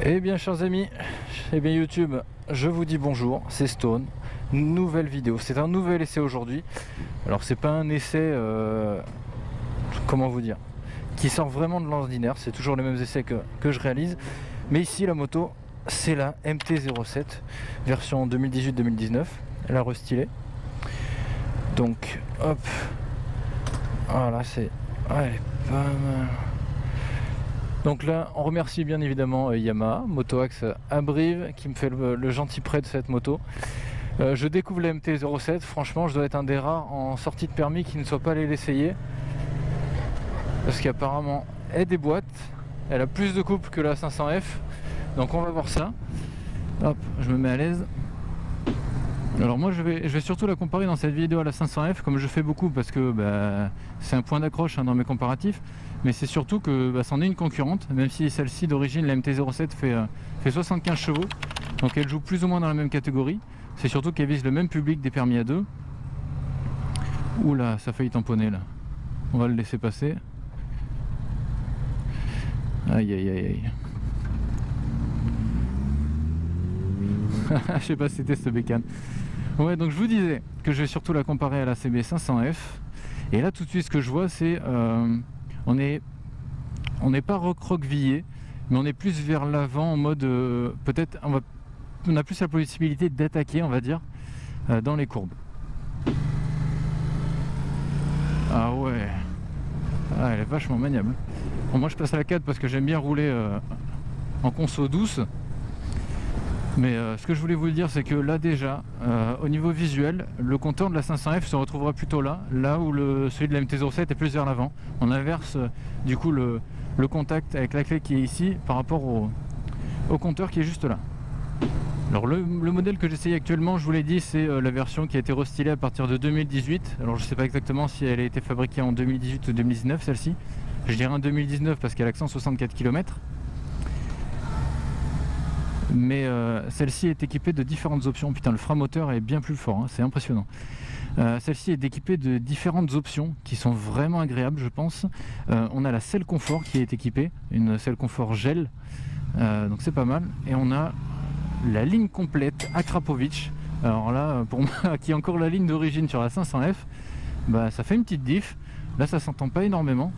Eh bien chers amis, eh bien YouTube, je vous dis bonjour, c'est Stone, nouvelle vidéo, c'est un nouvel essai aujourd'hui. Alors c'est pas un essai, comment vous dire, qui sort vraiment de l'ordinaire, c'est toujours les mêmes essais que je réalise. Mais ici la moto, c'est la MT-07, version 2018-2019, elle a restylé. Donc hop, voilà c'est, elle est pas mal. Donc là, on remercie bien évidemment Yamaha, Motoax à Brive, qui me fait le gentil prêt de cette moto. Je découvre la MT-07, franchement, je dois être un des rares en sortie de permis qui ne soit pas allé l'essayer. Parce qu'apparemment, elle déboîte, elle a plus de couple que la 500F, donc on va voir ça. Hop, je me mets à l'aise. Alors moi je vais surtout la comparer dans cette vidéo à la 500F, comme je fais beaucoup, parce que c'est un point d'accroche dans mes comparatifs, mais c'est surtout que c'en est une concurrente, même si celle-ci d'origine, la MT-07 fait 75 chevaux, donc elle joue plus ou moins dans la même catégorie. C'est surtout qu'elle vise le même public des permis à deux. Oula, ça a failli tamponner là, on va le laisser passer. Aïe aïe aïe aïe. Je sais pas si c'était ce bécane. Ouais, donc je vous disais que je vais surtout la comparer à la CB 500F. Et là tout de suite ce que je vois c'est on n'est pas recroquevillé, mais on est plus vers l'avant en mode peut-être on a plus la possibilité d'attaquer, on va dire, dans les courbes. Ah ouais, ah, elle est vachement maniable. Bon, moi je passe à la 4 parce que j'aime bien rouler en conso douce. Mais ce que je voulais vous dire, c'est que là déjà, au niveau visuel, le compteur de la 500F se retrouvera plutôt là où celui de la MT-07 est plus vers l'avant. On inverse du coup le contact avec la clé qui est ici par rapport au compteur qui est juste là. Alors le modèle que j'essaye actuellement, je vous l'ai dit, c'est la version qui a été restylée à partir de 2018. Alors je ne sais pas exactement si elle a été fabriquée en 2018 ou 2019 celle-ci. Je dirais en 2019 parce qu'elle a 164 km. Mais celle-ci est équipée de différentes options. Putain, le frein moteur est bien plus fort, hein, c'est impressionnant. Celle-ci est équipée de différentes options qui sont vraiment agréables, je pense. On a la selle confort qui est équipée, une selle confort gel, donc c'est pas mal. Et on a la ligne complète Akrapovic. Alors là, pour moi, qui est encore la ligne d'origine sur la 500F, ça fait une petite diff. Là, ça s'entend pas énormément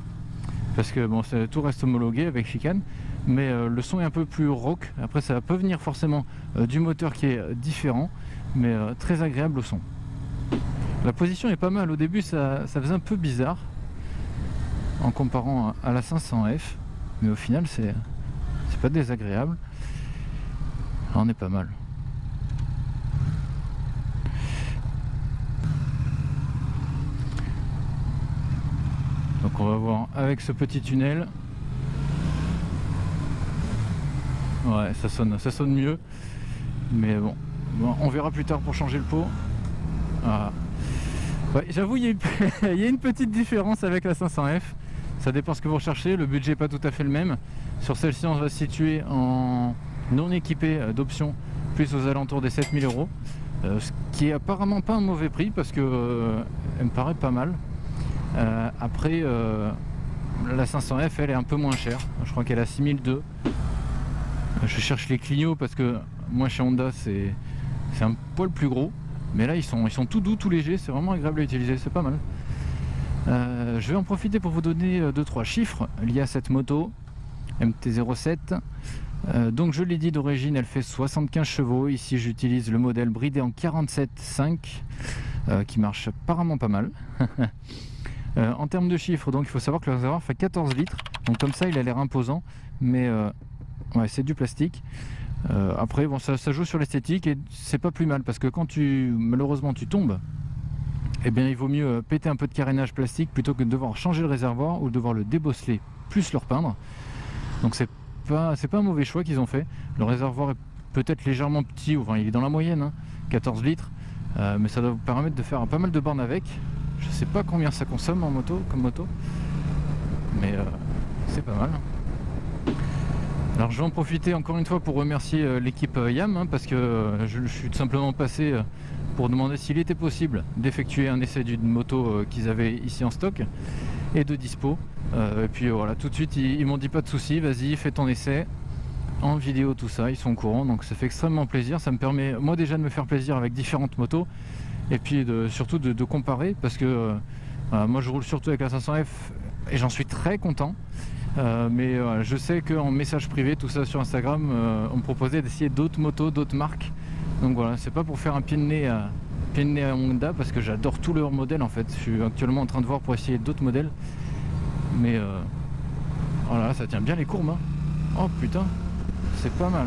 parce que bon, tout reste homologué avec chicane. Mais le son est un peu plus rock. Après ça peut venir forcément du moteur qui est différent, mais très agréable au son. La position est pas mal. Au début ça faisait un peu bizarre en comparant à la 500F, mais au final c'est pas désagréable. Là, on est pas mal. Donc on va voir avec ce petit tunnel. Ouais, ça sonne mieux, mais bon, on verra plus tard pour changer le pot. Voilà. Ouais, j'avoue, il y a une petite différence avec la 500F. Ça dépend ce que vous recherchez. Le budget n'est pas tout à fait le même. Sur celle-ci, on va se situer en non équipé d'options, plus aux alentours des 7000 €. Ce qui est apparemment pas un mauvais prix parce que elle me paraît pas mal. Après, la 500F, elle est un peu moins chère. Je crois qu'elle a 6002. Je cherche les Clio parce que moi chez Honda c'est un poil plus gros, mais là ils sont tout doux, tout légers, c'est vraiment agréable à utiliser, c'est pas mal. Je vais en profiter pour vous donner 2-3 chiffres liés à cette moto MT-07. Donc je l'ai dit, d'origine elle fait 75 chevaux. Ici j'utilise le modèle bridé en 47.5 qui marche apparemment pas mal. En termes de chiffres, donc il faut savoir que le réservoir fait 14 litres, donc comme ça il a l'air imposant, mais ouais, c'est du plastique. Après bon, ça joue sur l'esthétique et c'est pas plus mal parce que quand malheureusement tu tombes, eh bien il vaut mieux péter un peu de carénage plastique plutôt que de devoir changer le réservoir ou devoir le débosseler plus le repeindre. Donc c'est pas un mauvais choix qu'ils ont fait. Le réservoir est peut-être légèrement petit, enfin il est dans la moyenne, hein, 14 litres, mais ça doit vous permettre de faire pas mal de bornes avec. Je sais pas combien ça consomme en moto, comme moto, mais c'est pas mal. Alors je vais en profiter encore une fois pour remercier l'équipe YAM, parce que je suis tout simplement passé pour demander s'il était possible d'effectuer un essai d'une moto qu'ils avaient ici en stock et de dispo. Et puis voilà, tout de suite ils m'ont dit pas de souci, vas-y fais ton essai. en vidéo tout ça, ils sont au courant, donc ça fait extrêmement plaisir. Ça me permet moi déjà de me faire plaisir avec différentes motos et puis surtout de comparer, parce que moi je roule surtout avec la 500F et j'en suis très content. Mais je sais qu'en message privé, tout ça sur Instagram, on me proposait d'essayer d'autres motos, d'autres marques. Donc voilà, c'est pas pour faire un pied de nez à Honda, parce que j'adore tous leurs modèles en fait. Je suis actuellement en train de voir pour essayer d'autres modèles. Mais voilà, ça tient bien les courbes, hein. Oh putain, c'est pas mal.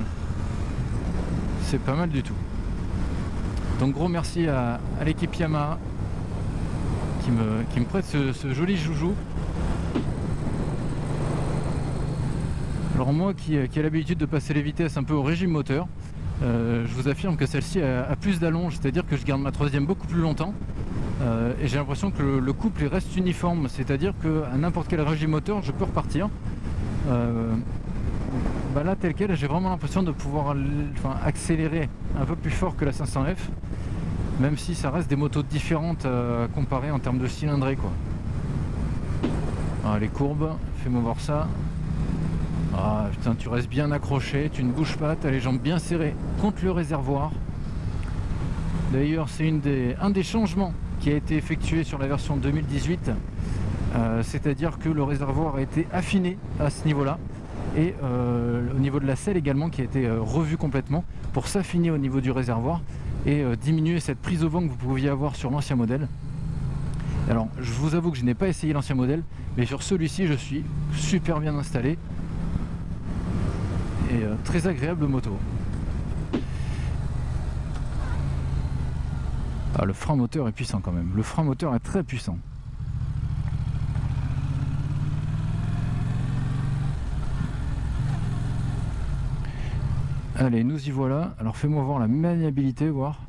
C'est pas mal du tout. Donc gros merci à l'équipe Yamaha qui me prête ce joli joujou. Alors moi qui ai l'habitude de passer les vitesses un peu au régime moteur, je vous affirme que celle-ci a plus d'allonge, c'est-à-dire que je garde ma troisième beaucoup plus longtemps, et j'ai l'impression que le couple il reste uniforme, c'est-à-dire qu'à n'importe quel régime moteur je peux repartir. Là tel quel, j'ai vraiment l'impression de pouvoir accélérer un peu plus fort que la 500F, même si ça reste des motos différentes à comparer en termes de cylindrée quoi. Les courbes, fais-moi voir ça. Ah putain, tu restes bien accroché, tu ne bouges pas, tu as les jambes bien serrées contre le réservoir. D'ailleurs c'est un des changements qui a été effectué sur la version 2018, c'est-à-dire que le réservoir a été affiné à ce niveau-là, et au niveau de la selle également qui a été revu complètement pour s'affiner au niveau du réservoir et diminuer cette prise au vent que vous pouviez avoir sur l'ancien modèle. Alors je vous avoue que je n'ai pas essayé l'ancien modèle, mais sur celui-ci je suis super bien installé. Et très agréable moto. Le frein moteur est puissant quand même. Le frein moteur est très puissant. Allez, nous y voilà. Alors fais-moi voir la maniabilité, voir.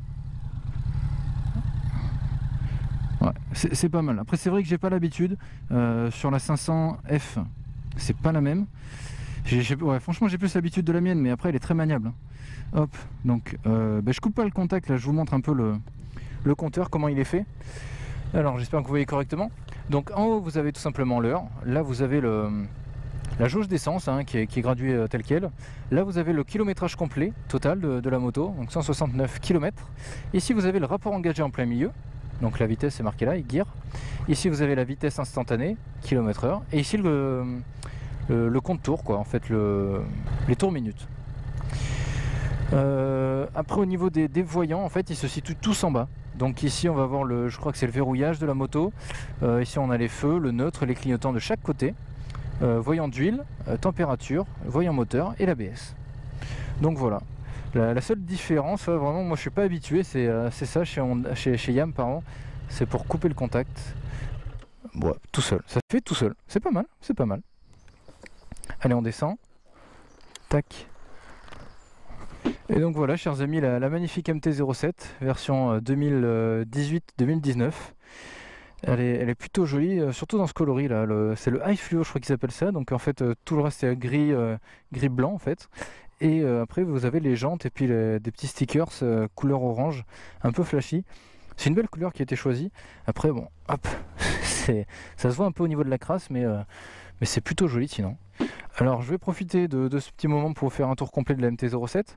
Ouais, c'est pas mal. Après c'est vrai que j'ai pas l'habitude. Sur la 500F, c'est pas la même. Ouais, franchement j'ai plus l'habitude de la mienne, mais après elle est très maniable, hein. Hop, donc je coupe pas le contact là, je vous montre un peu le compteur, comment il est fait. Alors j'espère que vous voyez correctement. Donc en haut vous avez tout simplement l'heure, là vous avez la jauge d'essence qui est graduée telle quelle. Là vous avez le kilométrage complet total de la moto, donc 169 km. Ici vous avez le rapport engagé en plein milieu, donc la vitesse est marquée là, et gear. Ici vous avez la vitesse instantanée, km/h, et ici le compte tour quoi, en fait les tours minutes. Après au niveau des voyants, en fait ils se situent tous en bas. Donc ici on va voir je crois que c'est le verrouillage de la moto. Ici on a les feux, le neutre, les clignotants de chaque côté, voyant d'huile, température, voyant moteur et l'ABS. Donc voilà. La seule différence, vraiment moi je suis pas habitué, c'est ça chez Yam pardon, c'est pour couper le contact. Bon, tout seul, ça fait tout seul, c'est pas mal, c'est pas mal. Allez, on descend. Tac. Et donc voilà, chers amis, la magnifique MT-07, version 2018-2019. Elle est plutôt jolie, surtout dans ce coloris là. C'est le high fluo, je crois qu'il s'appelle ça. Donc en fait, tout le reste est gris blanc en fait. Et après, vous avez les jantes et puis des petits stickers couleur orange, un peu flashy. C'est une belle couleur qui a été choisie. Après, bon, hop, ça se voit un peu au niveau de la crasse, mais c'est plutôt joli sinon. Alors je vais profiter de ce petit moment pour faire un tour complet de la MT-07.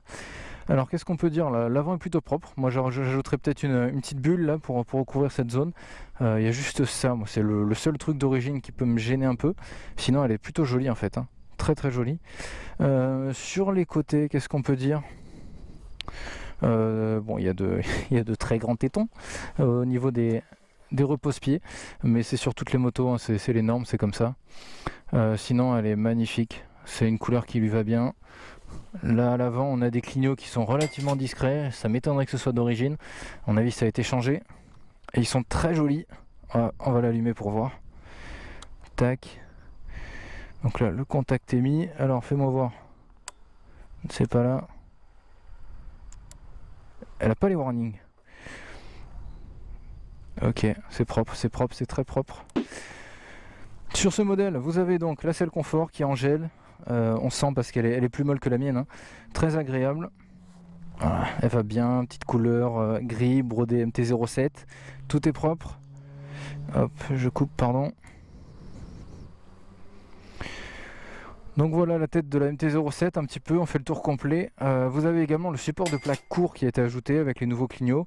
Alors qu'est-ce qu'on peut dire là? L'avant est plutôt propre. Moi j'ajouterais peut-être une petite bulle là pour recouvrir cette zone. Il y a juste ça, moi c'est le seul truc d'origine qui peut me gêner un peu. Sinon elle est plutôt jolie en fait, hein. Très très jolie. Sur les côtés, qu'est-ce qu'on peut dire? Bon, il y a de très grands tétons au niveau des repose-pieds, mais c'est sur toutes les motos, hein, c'est les normes, c'est comme ça. Sinon elle est magnifique, c'est une couleur qui lui va bien. Là à l'avant on a des clignots qui sont relativement discrets, ça m'étonnerait que ce soit d'origine, à mon avis ça a été changé. Et ils sont très jolis, on va l'allumer pour voir. Tac. Donc là le contact est mis, alors fais-moi voir. C'est pas là. Elle a pas les warnings. Ok, c'est propre, c'est très propre. Sur ce modèle, vous avez donc la selle confort qui est en gel. On sent parce qu'elle est plus molle que la mienne, hein. Très agréable. Voilà, elle va bien, petite couleur gris, brodé MT-07. Tout est propre. Hop, je coupe, pardon. Donc voilà la tête de la MT-07 un petit peu, on fait le tour complet. Vous avez également le support de plaque court qui a été ajouté avec les nouveaux clignots.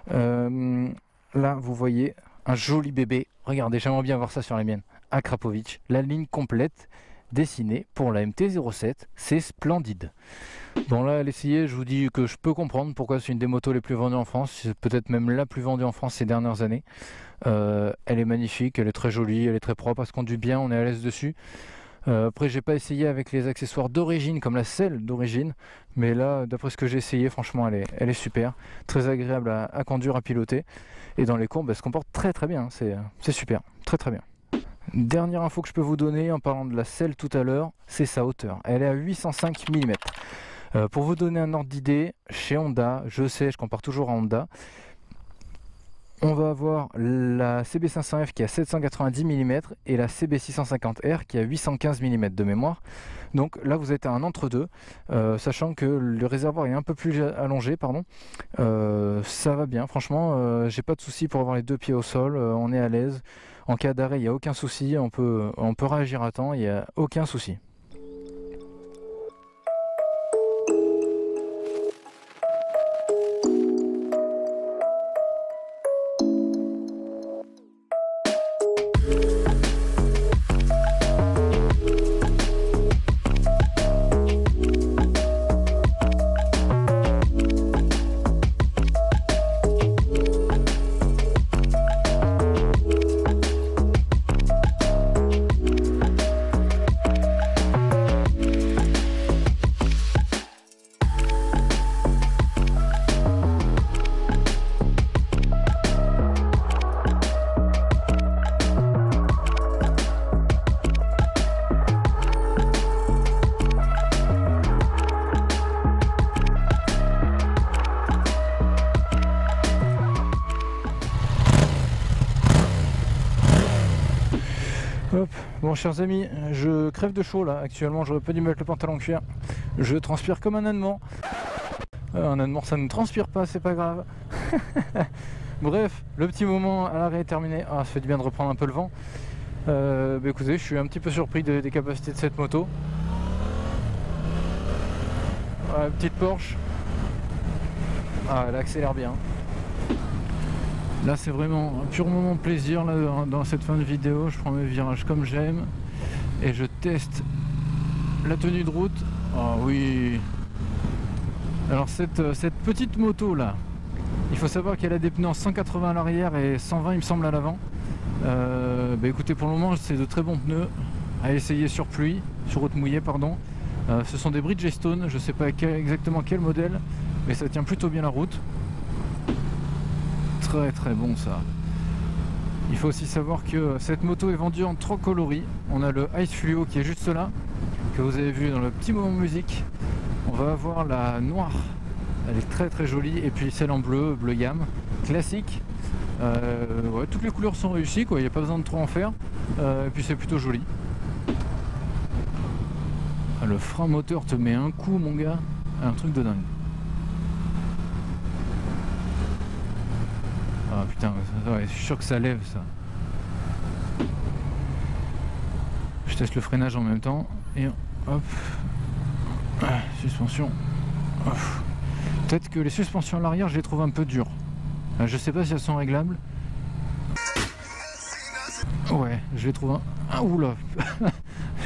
Là vous voyez un joli bébé, regardez, j'aimerais bien voir ça sur les miennes. Akrapovic, la ligne complète dessinée pour la MT-07, c'est splendide. Bon là à l'essayer, je vous dis que je peux comprendre pourquoi c'est une des motos les plus vendues en France, c'est peut-être même la plus vendue en France ces dernières années. Elle est magnifique, elle est très jolie, elle est très propre, elle se conduit bien, on est à l'aise dessus. Après j'ai pas essayé avec les accessoires d'origine comme la selle d'origine, mais là d'après ce que j'ai essayé, franchement elle est super, très agréable à conduire, à piloter, et dans les courbes elle se comporte très très bien, c'est super, très très bien. Dernière info que je peux vous donner en parlant de la selle tout à l'heure, c'est sa hauteur, elle est à 805 mm. Pour vous donner un ordre d'idée, chez Honda, je sais, je compare toujours à Honda, on va avoir la CB500F qui a 790 mm et la CB650R qui a 815 mm de mémoire. Donc là vous êtes à un entre-deux, sachant que le réservoir est un peu plus allongé, pardon. Ça va bien, franchement, j'ai pas de souci pour avoir les deux pieds au sol, on est à l'aise. En cas d'arrêt, il n'y a aucun souci, on peut réagir à temps, il n'y a aucun souci. Hop. Bon chers amis, je crève de chaud là actuellement, j'aurais pas dû mettre le pantalon cuir. Je transpire comme un âne-mort. Un âne-mort ça ne transpire pas, c'est pas grave. Bref, le petit moment à l'arrêt est terminé. Ah, ça fait du bien de reprendre un peu le vent. Bah écoutez, je suis un petit peu surpris des capacités de cette moto. Ah, petite Porsche. Ah, elle accélère bien. Là c'est vraiment un pur moment de plaisir là, dans cette fin de vidéo. Je prends mes virages comme j'aime et je teste la tenue de route. Oh oui. Alors cette petite moto là, il faut savoir qu'elle a des pneus en 180 à l'arrière et 120 il me semble à l'avant. Bah écoutez, pour le moment c'est de très bons pneus à essayer sur pluie, sur route mouillée pardon. Ce sont des Bridgestone, je sais pas exactement quel modèle, mais ça tient plutôt bien la route. Très très bon ça. Il faut aussi savoir que cette moto est vendue en 3 coloris. On a le Ice Fluo qui est juste là, que vous avez vu dans le petit moment musique. On va avoir la noire, elle est très très jolie, et puis celle en bleu, bleu gamme, classique. Ouais, toutes les couleurs sont réussies, quoi. Il n'y a pas besoin de trop en faire, et puis c'est plutôt joli. Ah, le frein moteur te met un coup mon gars, un truc de dingue. Ah putain, ouais, je suis sûr que ça lève ça. Je teste le freinage en même temps et hop. Ah, suspension. Peut-être que les suspensions à l'arrière je les trouve un peu dures. Je sais pas si elles sont réglables. Ouais, je les trouve un... Ah oula.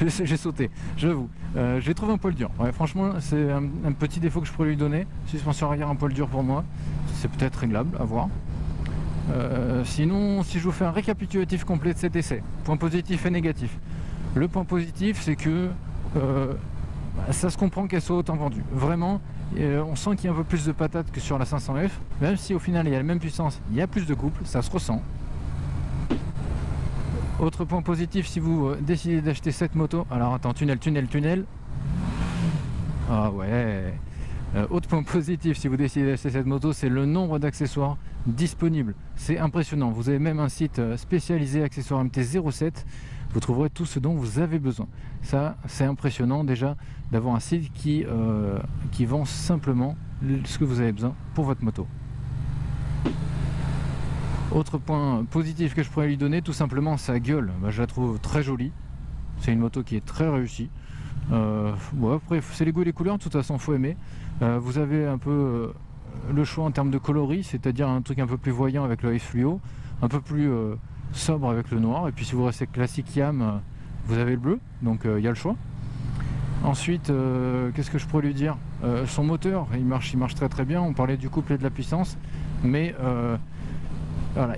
J'ai sauté, j'avoue. Je les trouve un poil dur. Ouais, franchement c'est un petit défaut que je pourrais lui donner. Suspension arrière un poil dur pour moi. C'est peut-être réglable, à voir. Sinon, si je vous fais un récapitulatif complet de cet essai, point positif et négatif. Le point positif, c'est que ça se comprend qu'elle soit autant vendue. Vraiment, on sent qu'il y a un peu plus de patates que sur la 500F, même si au final il y a la même puissance, il y a plus de couple, ça se ressent. Autre point positif, si vous décidez d'acheter cette moto, alors attends, tunnel. Ah ouais. Autre point positif, si vous décidez d'acheter cette moto, c'est le nombre d'accessoires disponibles. C'est impressionnant. Vous avez même un site spécialisé accessoires MT-07. Vous trouverez tout ce dont vous avez besoin. Ça, c'est impressionnant déjà d'avoir un site qui vend simplement ce que vous avez besoin pour votre moto. Autre point positif que je pourrais lui donner, tout simplement sa gueule. Bah, je la trouve très jolie. C'est une moto qui est très réussie. Bon, après c'est les goûts et les couleurs, de toute façon faut aimer. Vous avez un peu le choix en termes de coloris, c'est-à-dire un truc un peu plus voyant avec le ice fluo, un peu plus sobre avec le noir, et puis si vous restez classique Yam, vous avez le bleu, donc il y a le choix. Ensuite, qu'est-ce que je pourrais lui dire? Son moteur, il marche très très bien. On parlait du couple et de la puissance, mais voilà,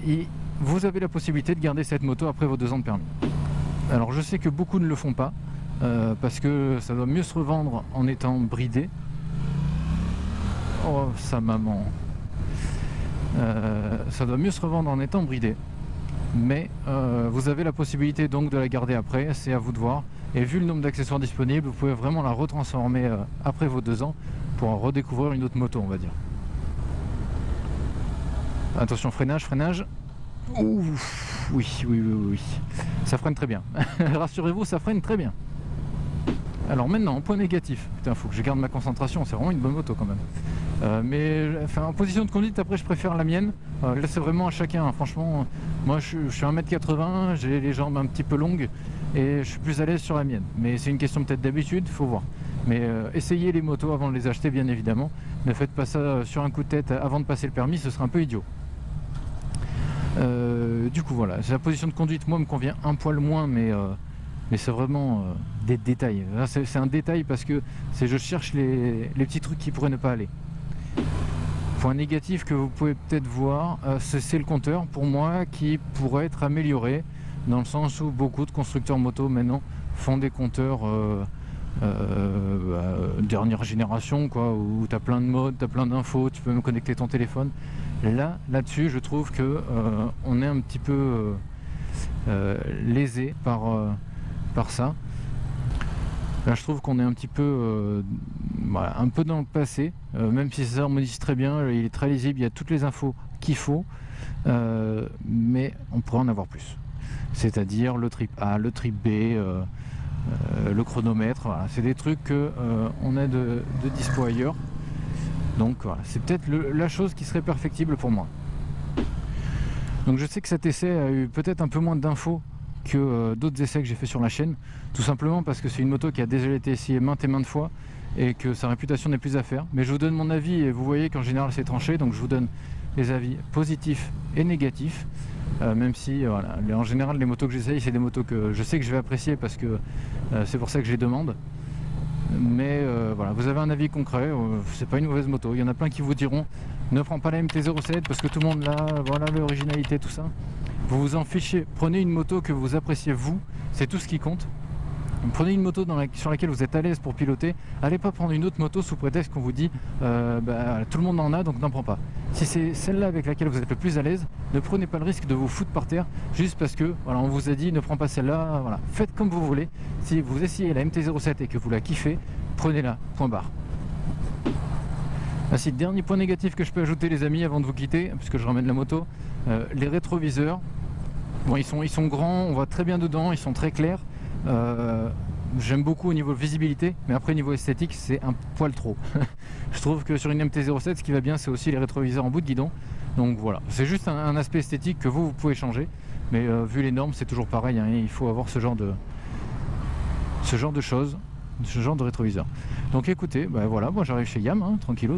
vous avez la possibilité de garder cette moto après vos 2 ans de permis. Alors je sais que beaucoup ne le font pas, parce que ça doit mieux se revendre en étant bridé. Oh, sa maman. Ça doit mieux se revendre en étant bridé. Mais vous avez la possibilité donc de la garder après, c'est à vous de voir. Et vu le nombre d'accessoires disponibles, vous pouvez vraiment la retransformer après vos 2 ans pour redécouvrir une autre moto, on va dire. Attention, freinage. Ouh, oui. Ça freine très bien. Rassurez-vous, ça freine très bien. Alors maintenant, point négatif. Putain, faut que je garde ma concentration, c'est vraiment une bonne moto quand même. Mais enfin, en position de conduite, après je préfère la mienne. Là c'est vraiment à chacun, hein. Franchement, moi je suis 1m80, j'ai les jambes un petit peu longues et je suis plus à l'aise sur la mienne. Mais c'est une question peut-être d'habitude, faut voir. Mais essayez les motos avant de les acheter, bien évidemment. Ne faites pas ça sur un coup de tête avant de passer le permis, ce serait un peu idiot. Du coup voilà, la position de conduite moi me convient un poil moins, mais c'est vraiment des détails. C'est un détail parce que je cherche les petits trucs qui pourraient ne pas aller. Point négatif que vous pouvez peut-être voir, c'est le compteur pour moi qui pourrait être amélioré, dans le sens où beaucoup de constructeurs moto maintenant font des compteurs dernière génération, quoi, où tu as plein de modes, tu as plein d'infos, tu peux même connecter ton téléphone. Là-dessus, je trouve que on est un petit peu lésé par ça. Là, je trouve qu'on est un petit peu voilà, un peu dans le passé, même si ça harmonise très bien, il est très lisible, il y a toutes les infos qu'il faut, mais on pourrait en avoir plus. C'est-à-dire le trip A, le trip B, le chronomètre, voilà. C'est des trucs qu'on a de dispo ailleurs. Donc voilà, c'est peut-être la chose qui serait perfectible pour moi. Donc je sais que cet essai a eu peut-être un peu moins d'infos que d'autres essais que j'ai fait sur la chaîne, tout simplement parce que c'est une moto qui a déjà été essayée maintes et maintes fois et que sa réputation n'est plus à faire. Mais je vous donne mon avis et vous voyez qu'en général c'est tranché, donc je vous donne les avis positifs et négatifs, même si voilà, en général les motos que j'essaye c'est des motos que je sais que je vais apprécier parce que c'est pour ça que je les demande. Mais voilà, vous avez un avis concret, c'est pas une mauvaise moto. Il y en a plein qui vous diront ne prends pas la MT-07 parce que tout le monde l'a, voilà l'originalité, tout ça. Vous vous en fichez, prenez une moto que vous appréciez vous, c'est tout ce qui compte. Prenez une moto sur laquelle vous êtes à l'aise pour piloter. Allez pas prendre une autre moto sous prétexte qu'on vous dit tout le monde en a donc n'en prends pas. Si c'est celle-là avec laquelle vous êtes le plus à l'aise, ne prenez pas le risque de vous foutre par terre juste parce que voilà, on vous a dit ne prends pas celle-là. Voilà. Faites comme vous voulez. Si vous essayez la MT-07 et que vous la kiffez, prenez-la, point barre. Ainsi, dernier point négatif que je peux ajouter les amis avant de vous quitter, puisque je ramène la moto, les rétroviseurs. Bon, ils sont grands, on voit très bien dedans, ils sont très clairs. J'aime beaucoup au niveau visibilité, mais après niveau esthétique c'est un poil trop. Je trouve que sur une MT-07 ce qui va bien c'est aussi les rétroviseurs en bout de guidon. Donc voilà, c'est juste un aspect esthétique que vous pouvez changer, mais vu les normes c'est toujours pareil, hein, il faut avoir ce genre de choses, ce genre de rétroviseur. Donc écoutez, voilà, moi j'arrive chez Yam, hein, tranquillou.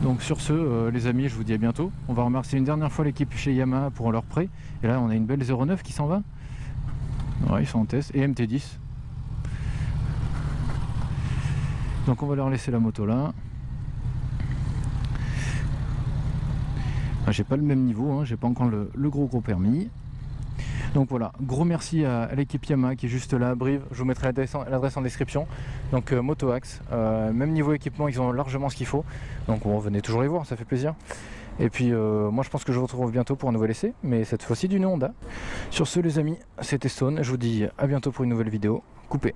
Donc sur ce, les amis, je vous dis à bientôt. On va remercier une dernière fois l'équipe chez Yamaha pour leur prêt. Et là on a une belle 09 qui s'en va. Ouais, ils sont en test, et MT-10. Donc on va leur laisser la moto là. J'ai pas le même niveau, hein, j'ai pas encore le gros permis. Donc voilà, gros merci à l'équipe Yamaha qui est juste là à Brive. Je vous mettrai l'adresse en description. Donc Motoax, même niveau équipement, ils ont largement ce qu'il faut. Donc bon, venez toujours les voir, ça fait plaisir. Et puis moi je pense que je vous retrouve bientôt pour un nouvel essai, mais cette fois-ci d'une Honda. Sur ce les amis, c'était Stone, je vous dis à bientôt pour une nouvelle vidéo. Coupé.